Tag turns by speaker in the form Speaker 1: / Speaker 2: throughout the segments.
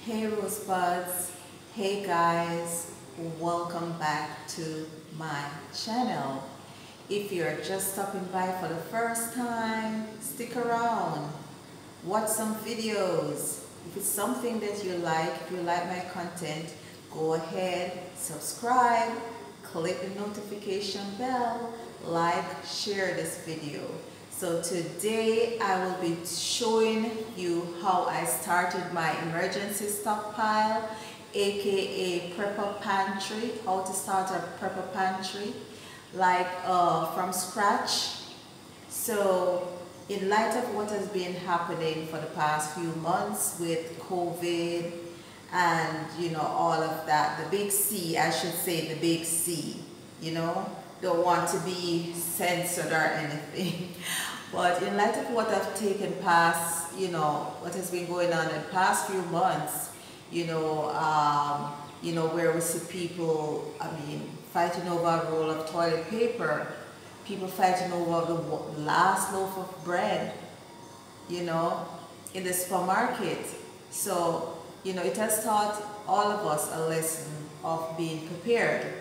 Speaker 1: Hey Rosebuds, hey guys, welcome back to my channel. If you're just stopping by for the first time, stick around, watch some videos. If it's something that you like, if you like my content, go ahead, subscribe, click the notification bell, like, share this video. So today I will be showing you how I started my emergency stockpile, aka prepper pantry, how to start a prepper pantry from scratch. So in light of what has been happening for the past few months with COVID and all of that, the big C, I should say the big C, don't want to be censored or anything. But in light of what I've taken past, what has been going on in the past few months, where we see people, fighting over a roll of toilet paper, people fighting over the last loaf of bread, in the supermarket. So, it has taught all of us a lesson of being prepared.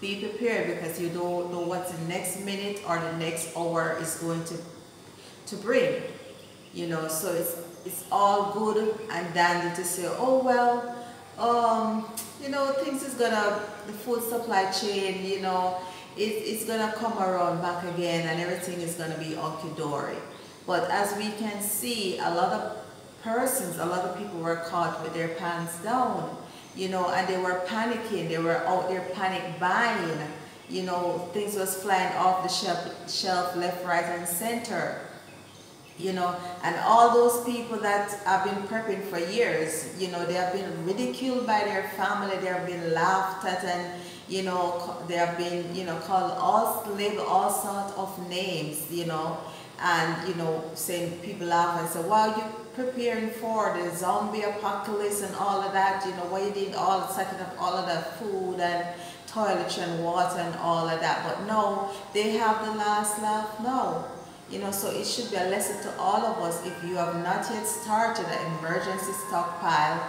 Speaker 1: Be prepared because you don't know what the next minute or the next hour is going to bring. So it's all good and dandy to say, oh well, things is gonna, the food supply chain, it's gonna come around back again and everything is gonna be hunky-dory. But as we can see, a lot of people were caught with their pants down, and they were panicking. They were out there panic buying. Things was flying off the shelf left, right, and center. And all those people that have been prepping for years, they have been ridiculed by their family. They have been laughed at, and they have been labeled all sorts of names, and saying, people laugh and say, wow, you preparing for the zombie apocalypse and all of that, why you did setting up all of that food and toiletry and water and all of that. But no, they have the last laugh now. So it should be a lesson to all of us. If you have not yet started an emergency stockpile,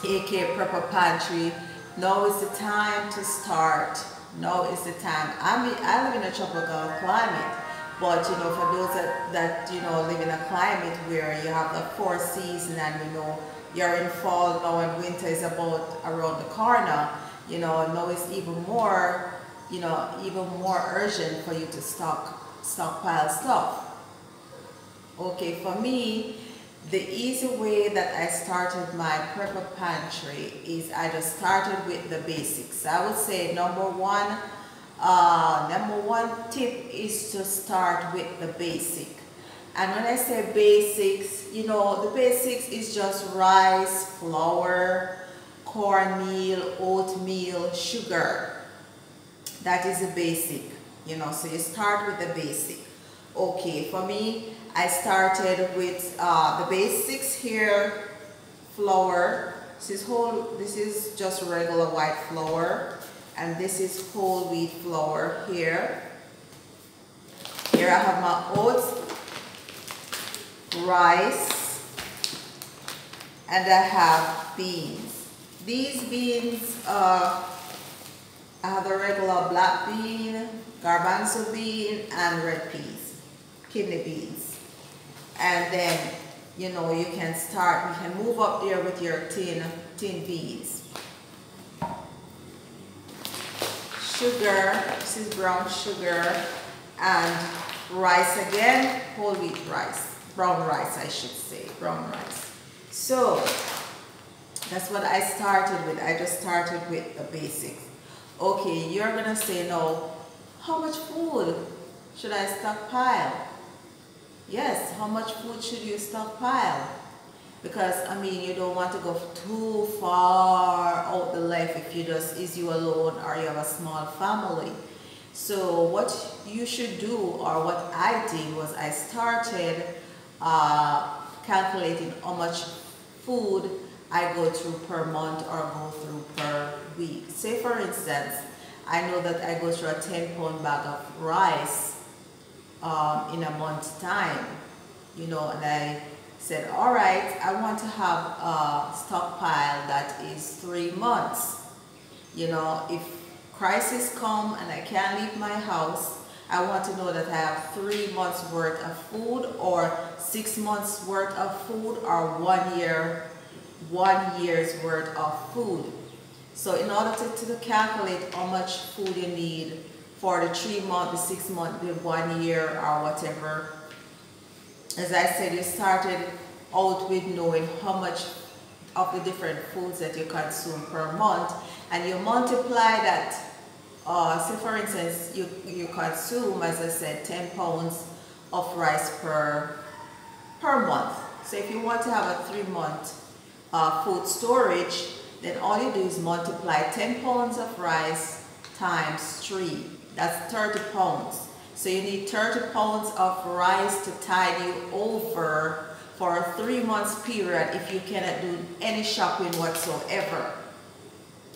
Speaker 1: aka prepper pantry, now is the time to start. Now is the time. I live in a tropical climate. But for those that live in a climate where you have the 4 seasons and you're in fall now and winter is about around the corner, now it's even more urgent for you to stockpile stuff. Okay, for me, the easy way that I started my prepper pantry is I just started with the basics. I would say number one tip is to start with the basic. And when I say basics, the basics is just rice, flour, cornmeal, oatmeal, sugar. That is the basic, so you start with the basic. Okay, for me, I started with the basics here. Flour, this is just regular white flour. And this is whole wheat flour here. Here I have my oats, rice, and I have beans. These beans, I have the regular black bean, garbanzo bean, and red peas, kidney beans. And then, you can move up there with your tin beans. Sugar, this is brown sugar, and rice again, whole wheat rice, brown rice I should say, brown rice. So that's what I started with. I just started with the basics. Okay, you're gonna say now, how much food should I stockpile? Yes, how much food should you stockpile? Because you don't want to go too far out the left if is you alone or you have a small family. So what you should do, or what I did, was I started calculating how much food I go through per month or go through per week. Say for instance, I know that I go through a 10-pound bag of rice in a month's time, and I Said, all right, I want to have a stockpile that is 3 months. You know, if crisis come and I can't leave my house, I want to know that I have 3 months worth of food, or 6 months worth of food, or 1 year's worth of food. So in order to calculate how much food you need for the 3 month, the 6 month, the 1 year, or whatever, as I said, you started out with knowing how much of the different foods that you consume per month, and you multiply that. So for instance, you consume, as I said, 10 pounds of rice per month. So if you want to have a 3 month food storage, then all you do is multiply 10 pounds of rice times 3. That's 30 pounds. So you need 30 pounds of rice to tide you over for a 3 months period if you cannot do any shopping whatsoever.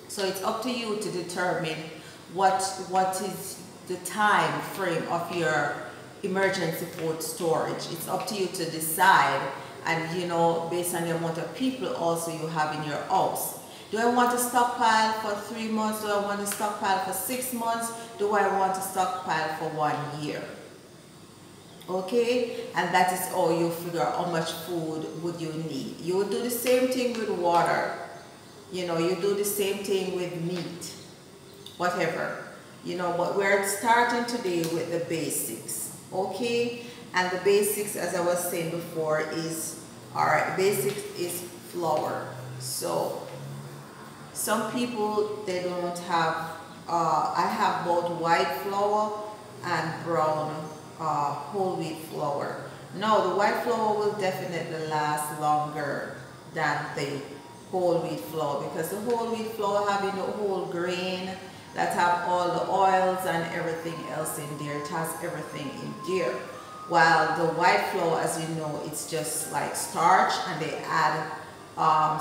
Speaker 1: So it's up to you to determine what is the time frame of your emergency food storage. It's up to you to decide, and you know, based on the amount of people also you have in your house. Do I want to stockpile for 3 months? Do I want to stockpile for 6 months? Do I want to stockpile for 1 year? Okay, and that is how you figure out how much food would you need. You would do the same thing with water. You know, you do the same thing with meat, whatever. You know, but we're starting today with the basics, okay? And the basics, as I was saying before, is, all right, basics is flour. So some people, they don't have, I have both white flour and brown whole wheat flour. No, the white flour will definitely last longer than the whole wheat flour, because the whole wheat flour having the whole grain that have all the oils and everything else in there. It has everything in there. While the white flour, as you know, it's just like starch, and they add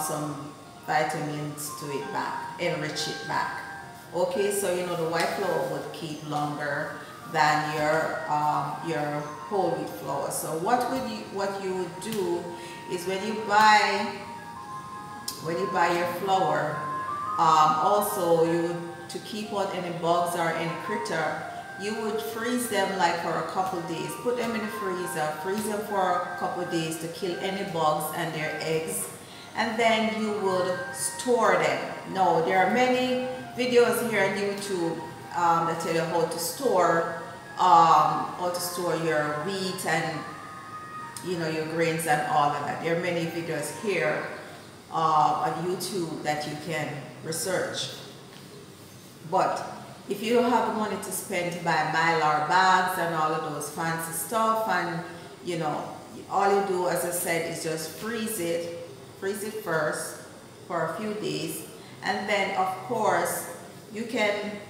Speaker 1: some vitamins to it back, enrich it back. Okay, so you know the white flour would keep longer than your whole wheat flour. So what you would do is when you buy your flour, also you would, to keep out any bugs or any critter, you would freeze them like for a couple days. Put them in the freezer, freeze them for a couple days to kill any bugs and their eggs, and then you would store them. Now, there are many videos here on YouTube that tell you how to store your wheat and, you know, your grains and all of that. There are many videos here on YouTube that you can research. But if you don't have the money to spend to buy Mylar bags and all of those fancy stuff, and you know, all you do, as I said, is just freeze it first for a few days, and then of course you can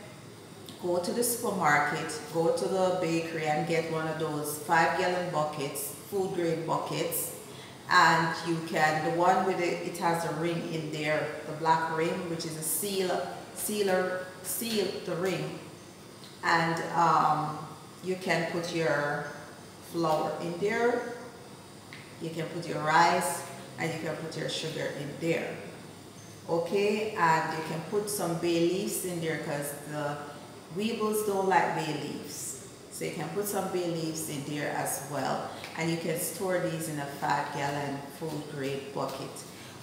Speaker 1: go to the supermarket, go to the bakery and get one of those 5-gallon buckets, food grade buckets, and you can, the one with it has a ring in there, the black ring, which is a seal the ring, and you can put your flour in there, you can put your rice, and you can put your sugar in there. Okay, and you can put some bay leaves in there, because the weevils don't like bay leaves. So you can put some bay leaves in there as well, and you can store these in a 5-gallon food grade bucket.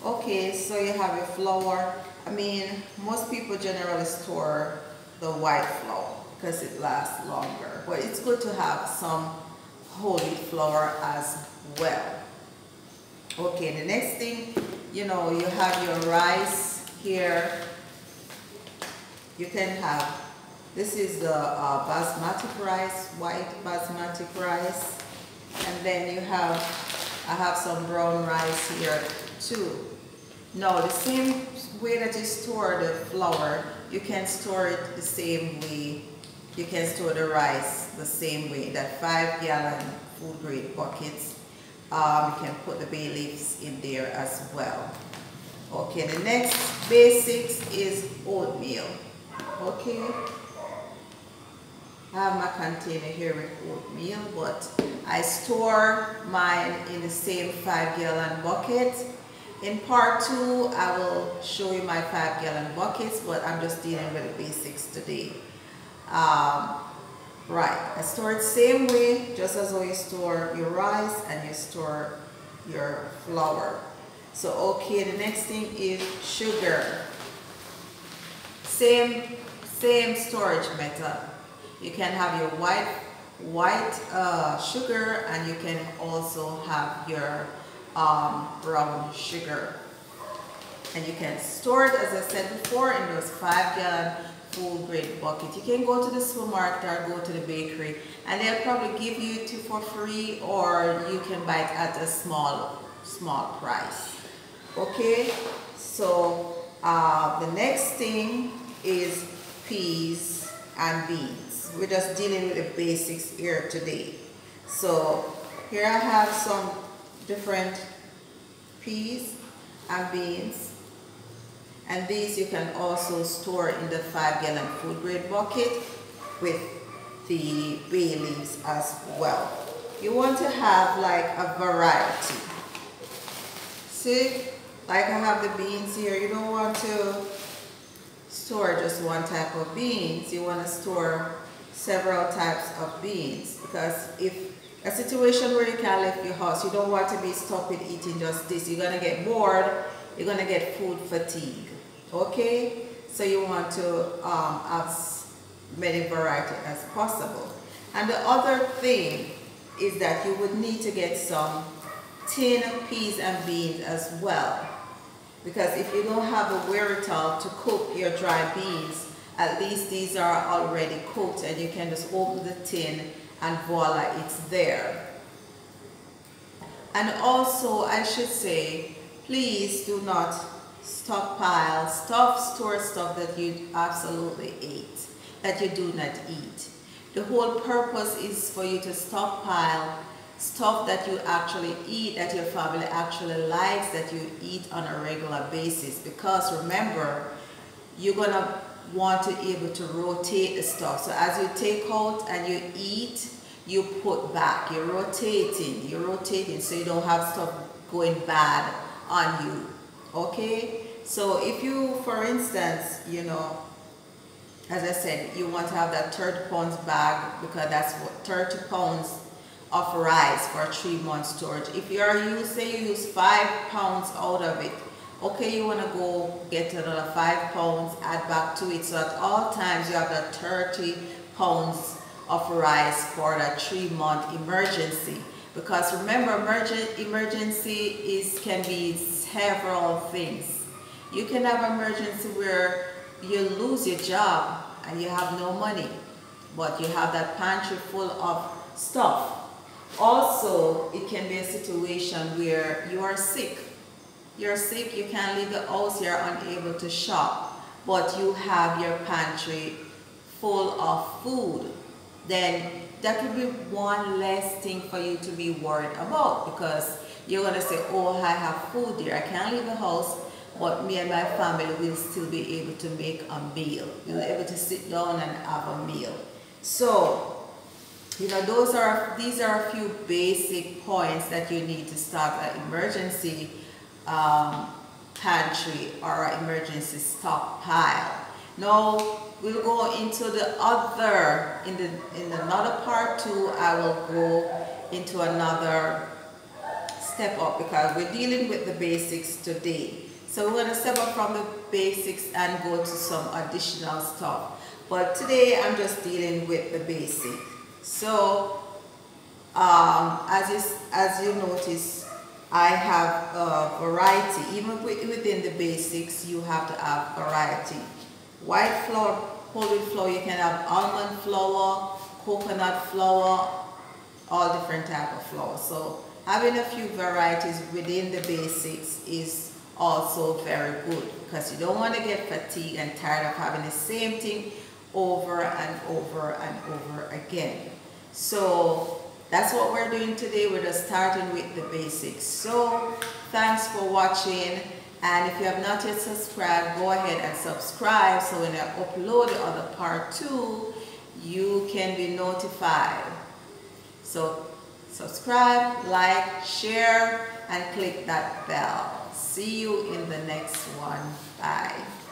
Speaker 1: Okay, so you have your flour. I mean, most people generally store the white flour because it lasts longer, but it's good to have some whole wheat flour as well. Okay, the next thing, you know, you have your rice here. You can have, this is the basmati rice, white basmati rice, and then you have, I have some brown rice here too. Now, the same way that you store the flour, you can store it the same way. You can store the rice the same way, that 5-gallon food grade buckets. You can put the bay leaves in there as well. Okay, the next basics is oatmeal. Okay, I have my container here with oatmeal, but I store mine in the same 5-gallon bucket. In part 2, I will show you my 5-gallon buckets, but I'm just dealing with the basics today. Right, I store it same way, just as how you store your rice and you store your flour. So okay, the next thing is sugar. Same storage method. You can have your white sugar, and you can also have your brown sugar. And you can store it, as I said before, in those 5-gallon food grade bucket. You can go to the supermarket or go to the bakery, and they'll probably give you it for free, or you can buy it at a small price. Okay, so the next thing is peas and beans. We're just dealing with the basics here today. So here I have some different peas and beans, and these you can also store in the 5-gallon food grade bucket with the bay leaves as well. You want to have like a variety. See, like I have the beans here. You don't want to store just one type of beans. You want to store several types of beans, because if a situation where you can't leave your house, you don't want to be stuck with eating just this. You're going to get bored. You're going to get food fatigue. Okay? So you want to have as many variety as possible. And the other thing is that you would need to get some tin peas and beans as well. Because if you don't have the wherewithal to cook your dry beans, at least these are already cooked, and you can just open the tin and voila, it's there. And also, I should say, please do not stockpile store stuff that you absolutely ate, that you do not eat. The whole purpose is for you to stockpile stuff that you actually eat, that your family actually likes, that you eat on a regular basis. Because remember, you're gonna want to be able to rotate the stuff. So as you take out and you eat, you put back. You're rotating, so you don't have stuff going bad on you. Okay? So if you, for instance, you know, as I said, you want to have that 30 pounds bag, because that's what 30 pounds of rice for 3 months storage. If you are say you use 5 pounds out of it, okay, you want to go get another 5 pounds, add back to it, so at all times you have that 30 pounds of rice for that 3-month emergency. Because remember, emergency can be several things. You can have emergency where you lose your job and you have no money, but you have that pantry full of stuff. Also, it can be a situation where you are sick. You're sick, you can't leave the house, you're unable to shop, but you have your pantry full of food. Then that could be one less thing for you to be worried about, because you're going to say, oh, I have food there, I can't leave the house, but me and my family will still be able to make a meal. We'll be able to sit down and have a meal. So, you know, these are a few basic points that you need to start an emergency pantry or an emergency stockpile. Now we'll go into the other, in another part 2, I will go into another step up, because we're dealing with the basics today. So we're going to step up from the basics and go to some additional stuff. But today I'm just dealing with the basic. So as you notice, I have a variety. Even within the basics, you have to have variety. White flour, whole wheat flour, you can have almond flour, coconut flour, all different type of flour. So having a few varieties within the basics is also very good, because you don't want to get fatigued and tired of having the same thing over and over and over again. So that's what we're doing today. We're just starting with the basics. So thanks for watching, and if you have not yet subscribed, go ahead and subscribe, so when I upload the other part 2, you can be notified. So subscribe, like, share, and click that bell. See you in the next one. Bye.